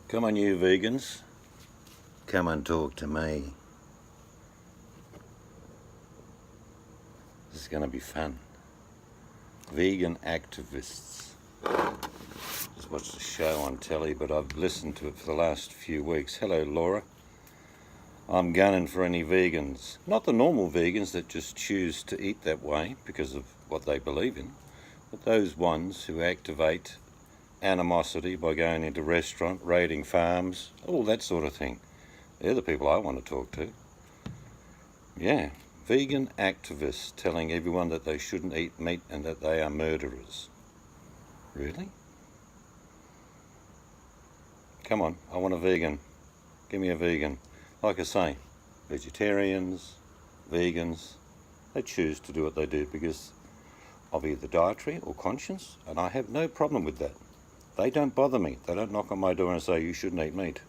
Come on, you vegans. Come and talk to me. This is going to be fun. Vegan activists. Just watched the show on telly, but I've listened to it for the last few weeks. Hello, Laura. I'm gunning for any vegans. Not the normal vegans that just choose to eat that way because of what they believe in, but those ones who activate animosity by going into restaurant, raiding farms, all that sort of thing. They're the people I want to talk to. Yeah, vegan activists telling everyone that they shouldn't eat meat and that they are murderers. Really? Come on, I want a vegan. Give me a vegan. Like I say, vegetarians, vegans, they choose to do what they do because of either dietary or conscience, and I have no problem with that. They don't bother me. They don't knock on my door and say, you shouldn't eat meat.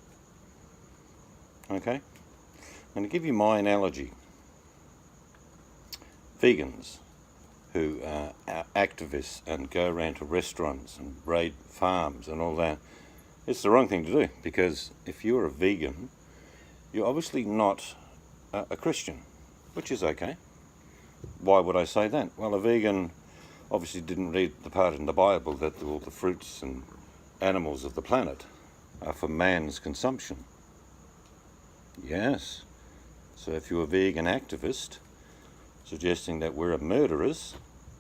Okay? I'm going to give you my analogy. Vegans who are activists and go around to restaurants and raid farms and all that, it's the wrong thing to do, because if you're a vegan, you're obviously not a Christian, which is okay. Why would I say that? Well, a vegan obviously didn't read the part in the Bible that all the fruits and animals of the planet are for man's consumption. Yes. So if you're a vegan activist suggesting that we're murderers,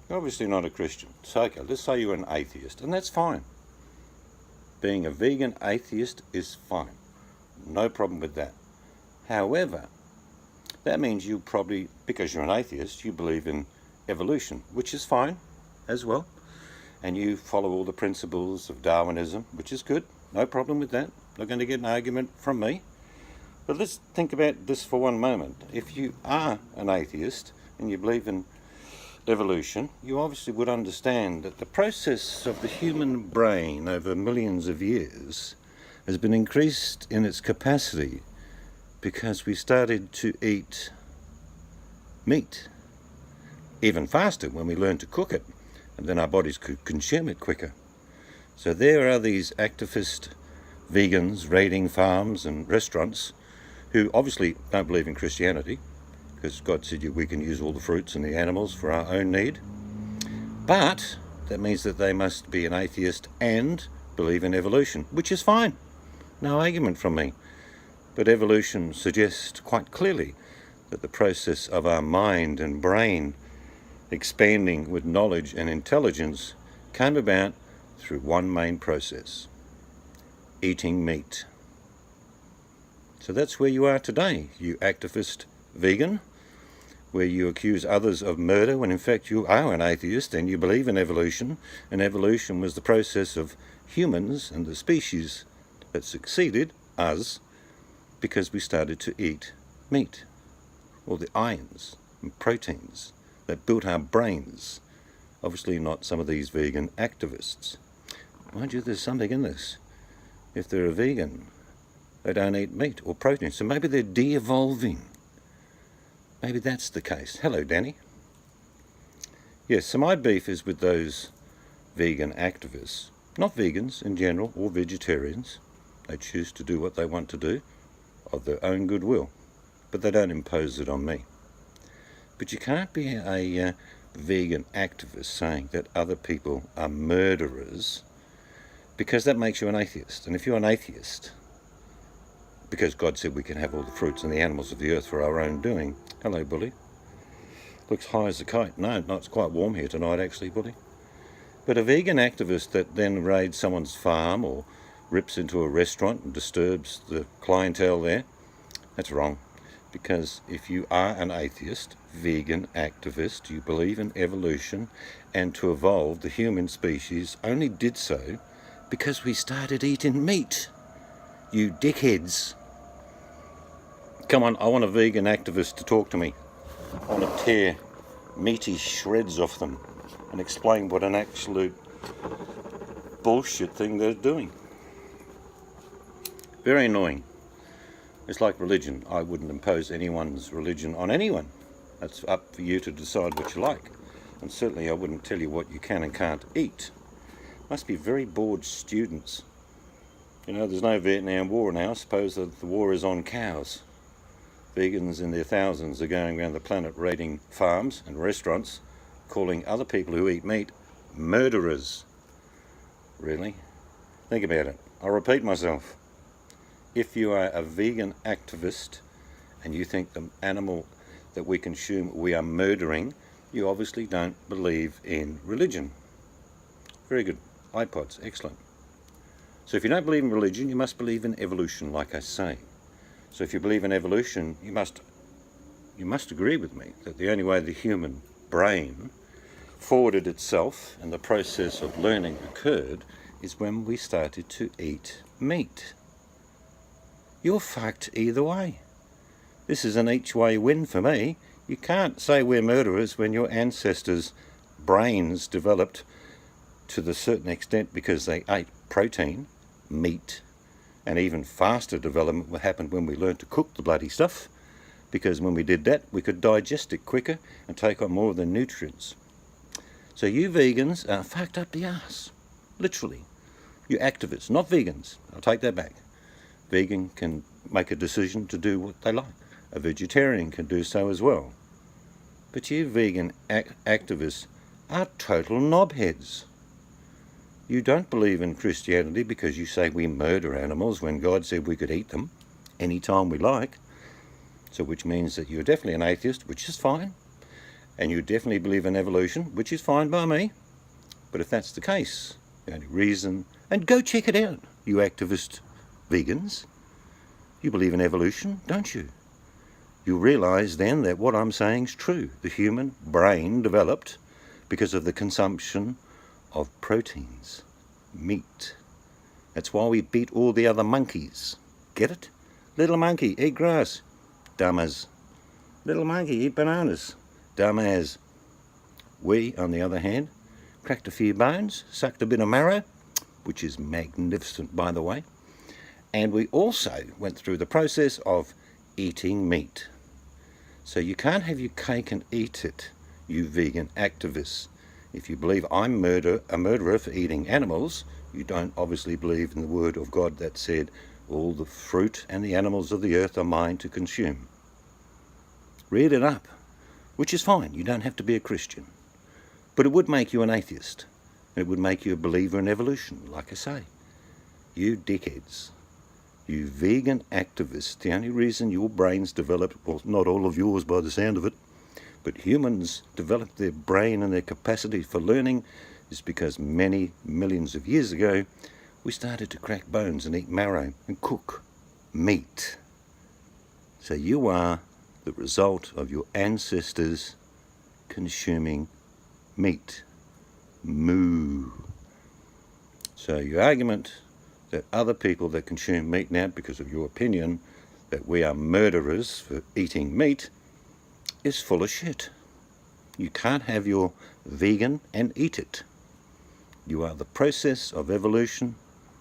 you're obviously not a Christian. So okay, let's say you're an atheist, and that's fine. Being a vegan atheist is fine. No problem with that. However, that means you probably, because you're an atheist, you believe in evolution, which is fine as well. And you follow all the principles of Darwinism, which is good. No problem with that. Not going to get an argument from me. But let's think about this for one moment. If you are an atheist and you believe in evolution, you obviously would understand that the process of the human brain over millions of years has been increased in its capacity because we started to eat meat even faster when we learned to cook it, and then our bodies could consume it quicker. So there are these activist vegans raiding farms and restaurants who obviously don't believe in Christianity, because God said we can use all the fruits and the animals for our own need. But that means that they must be an atheist and believe in evolution, which is fine. No argument from me. But evolution suggests quite clearly that the process of our mind and brain expanding with knowledge and intelligence came about through one main process: eating meat. So that's where you are today, you activist vegan, where you accuse others of murder when in fact you are an atheist and you believe in evolution, and evolution was the process of humans and the species that succeeded us because we started to eat meat, or the ions and proteins that built our brains. Obviously not some of these vegan activists. Mind you, there's something in this. If they're a vegan, they don't eat meat or protein, so maybe they're de-evolving. Maybe that's the case. Hello, Danny. Yes, so my beef is with those vegan activists, not vegans in general or vegetarians. They choose to do what they want to do of their own goodwill, but they don't impose it on me. But you can't be a vegan activist saying that other people are murderers, because that makes you an atheist. And if you're an atheist, because God said we can have all the fruits and the animals of the earth for our own doing. Hello, Bully. Looks high as a kite. No, it's quite warm here tonight, actually, Bully. But a vegan activist that then raids someone's farm or rips into a restaurant and disturbs the clientele there, that's wrong. Because if you are an atheist, vegan activist, you believe in evolution and to evolve the human species only did so because we started eating meat. You dickheads. Come on, I want a vegan activist to talk to me. I want to tear meaty shreds off them and explain what an absolute bullshit thing they're doing. Very annoying. It's like religion. I wouldn't impose anyone's religion on anyone. That's up for you to decide what you like. And certainly I wouldn't tell you what you can and can't eat. Must be very bored students You know, there's no Vietnam War now. Suppose that the war is on cows. Vegans in their thousands are going around the planet raiding farms and restaurants, calling other people who eat meat murderers. Really? Think about it. I'll repeat myself. If you are a vegan activist and you think the animal that we consume we are murdering, you obviously don't believe in religion. Very good. iPods, excellent. So if you don't believe in religion, you must believe in evolution, like I say. So if you believe in evolution, you must agree with me that the only way the human brain forwarded itself and the process of learning occurred is when we started to eat meat. You're fucked either way. This is an each way win for me. You can't say we're murderers when your ancestors' brains developed to the certain extent because they ate protein, meat, and even faster development happened when we learned to cook the bloody stuff, because when we did that we could digest it quicker and take on more of the nutrients. So you vegans are fucked up the ass, literally. You activists, not vegans. I'll take that back. Vegan can make a decision to do what they like. A vegetarian can do so as well. But you vegan activists are total knobheads. You don't believe in Christianity because you say we murder animals when God said we could eat them anytime we like. So which means that you're definitely an atheist, which is fine. And you definitely believe in evolution, which is fine by me. But if that's the case, the only reason... And go check it out, you activist vegans. You believe in evolution, don't you? You realise then that what I'm saying is true. The human brain developed because of the consumption of proteins, meat. That's why we beat all the other monkeys. Get it? Little monkey, eat grass. Dumbass. Little monkey, eat bananas. Dumbass. We, on the other hand, cracked a few bones, sucked a bit of marrow, which is magnificent, by the way, and we also went through the process of eating meat. So you can't have your cake and eat it, you vegan activists. If you believe I'm a murderer for eating animals, you don't obviously believe in the word of God that said, all the fruit and the animals of the earth are mine to consume. Read it up, which is fine. You don't have to be a Christian. But it would make you an atheist. It would make you a believer in evolution, like I say. You dickheads. You vegan activists, the only reason your brains developed, well, not all of yours by the sound of it, but humans developed their brain and their capacity for learning is because many millions of years ago, we started to crack bones and eat marrow and cook meat. So you are the result of your ancestors consuming meat. Moo. So your argument that other people that consume meat now, because of your opinion that we are murderers for eating meat, is full of shit. You can't have your vegan and eat it. You are the process of evolution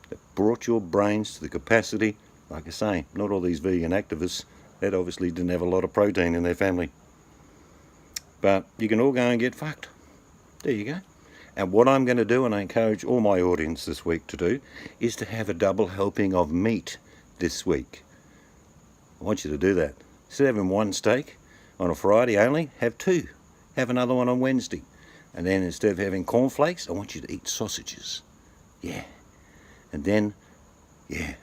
that brought your brains to the capacity, like I say, not all these vegan activists, that obviously didn't have a lot of protein in their family. But you can all go and get fucked. There you go. And what I'm going to do, and I encourage all my audience this week to do, is to have a double helping of meat this week. I want you to do that. Instead of having one steak on a Friday only, have two. Have another one on Wednesday. And then instead of having cornflakes, I want you to eat sausages. Yeah. And then,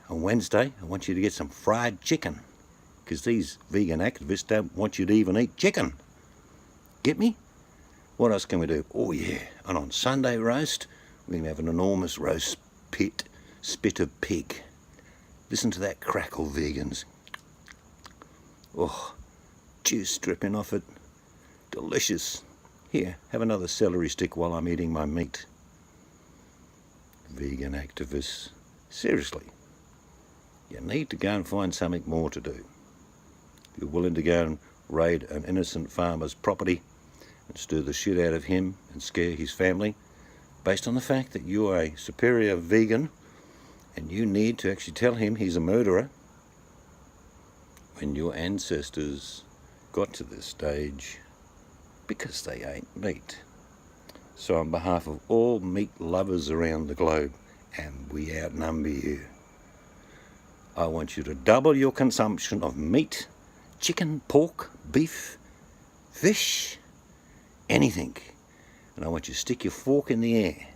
on Wednesday, I want you to get some fried chicken. Because these vegan activists don't want you to even eat chicken. Get me? What else can we do? Oh yeah, and on Sunday roast, we can have an enormous roast spit of pig. Listen to that crackle, vegans. Oh, juice dripping off it. Delicious. Here, have another celery stick while I'm eating my meat. Vegan activists. Seriously, you need to go and find something more to do. If you're willing to go and raid an innocent farmer's property and stir the shit out of him and scare his family, based on the fact that you are a superior vegan and you need to actually tell him he's a murderer, when your ancestors got to this stage because they ate meat. So on behalf of all meat lovers around the globe, and we outnumber you, I want you to double your consumption of meat, chicken, pork, beef, fish, anything. And I want you to stick your fork in the air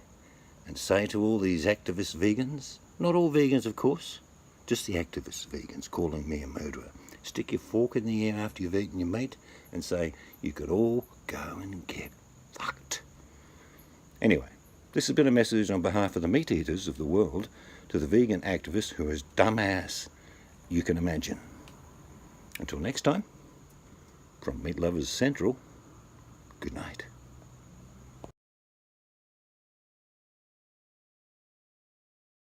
and say to all these activist vegans, not all vegans of course, just the activist vegans calling me a murderer, stick your fork in the air after you've eaten your meat and say, you could all go and get fucked. Anyway, this has been a message on behalf of the meat eaters of the world to the vegan activist who is dumbass you can imagine. Until next time, from Meat Lovers Central, good night.